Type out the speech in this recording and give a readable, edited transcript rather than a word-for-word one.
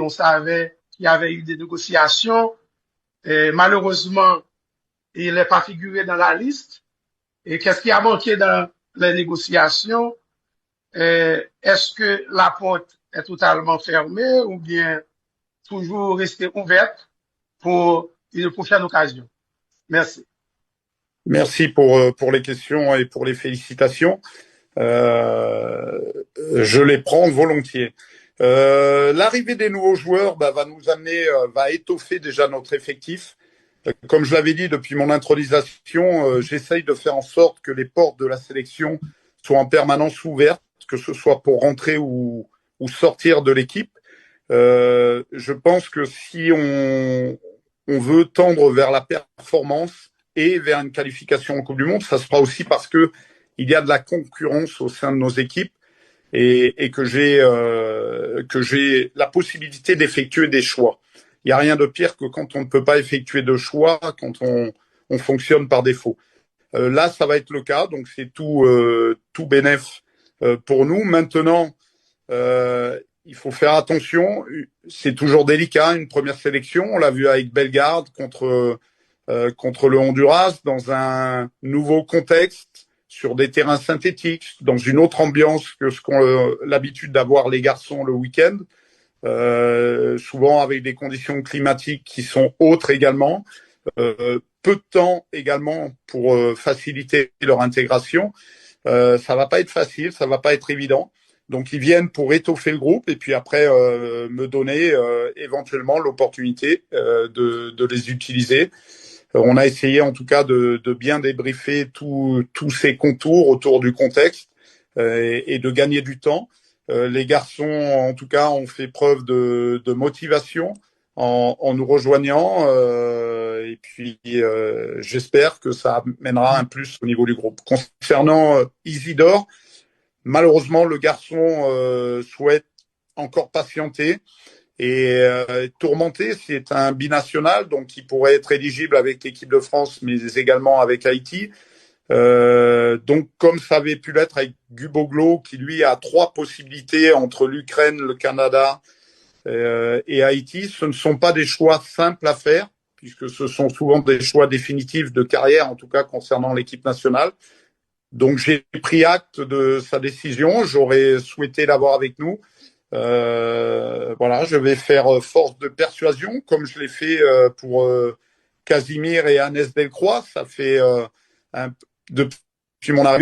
on savait qu'il y avait eu des négociations. Et malheureusement, il n'est pas figuré dans la liste. Et qu'est-ce qui a manqué dans les négociations? Est-ce que la porte est totalement fermée ou bien toujours rester ouverte pour une prochaine occasion? Merci. Merci pour les questions et pour les félicitations. Euh, je les prends volontiers. L'arrivée des nouveaux joueurs va nous amener, va étoffer déjà notre effectif. Comme je l'avais dit depuis mon intronisation, j'essaye de faire en sorte que les portes de la sélection soient en permanence ouvertes, que ce soit pour rentrer ou sortir de l'équipe. Je pense que si on veut tendre vers la performance et vers une qualification en Coupe du Monde, ça se fera aussi parce que il y a de la concurrence au sein de nos équipes et que j'ai la possibilité d'effectuer des choix. Il n'y a rien de pire que quand on ne peut pas effectuer de choix, quand on fonctionne par défaut. Là, ça va être le cas, donc c'est tout bénef pour nous. Maintenant, il faut faire attention. C'est toujours délicat, une première sélection. On l'a vu avec Bellegarde contre le Honduras, dans un nouveau contexte, sur des terrains synthétiques, dans une autre ambiance que ce qu'on l'habitude d'avoir les garçons le week-end, souvent avec des conditions climatiques qui sont autres également, peu de temps également pour faciliter leur intégration. Ça va pas être facile, ça va pas être évident. Donc ils viennent pour étoffer le groupe et puis après me donner éventuellement l'opportunité de les utiliser. On a essayé en tout cas de bien débriefer tous ces contours autour du contexte et de gagner du temps. Les garçons en tout cas ont fait preuve de motivation en nous rejoignant et puis j'espère que ça amènera un plus au niveau du groupe. Concernant Isidore, malheureusement le garçon souhaite encore patienter. Et Tourmenté, c'est un binational, donc il pourrait être éligible avec l'équipe de France, mais également avec Haïti. Donc, comme ça avait pu l'être avec Guboglo, qui lui a 3 possibilités entre l'Ukraine, le Canada et Haïti, ce ne sont pas des choix simples à faire, puisque ce sont souvent des choix définitifs de carrière, en tout cas concernant l'équipe nationale. Donc, j'ai pris acte de sa décision. J'aurais souhaité l'avoir avec nous. Voilà, je vais faire force de persuasion, comme je l'ai fait pour Casimir et Hannes Delcroix. Ça fait depuis mon arrivée.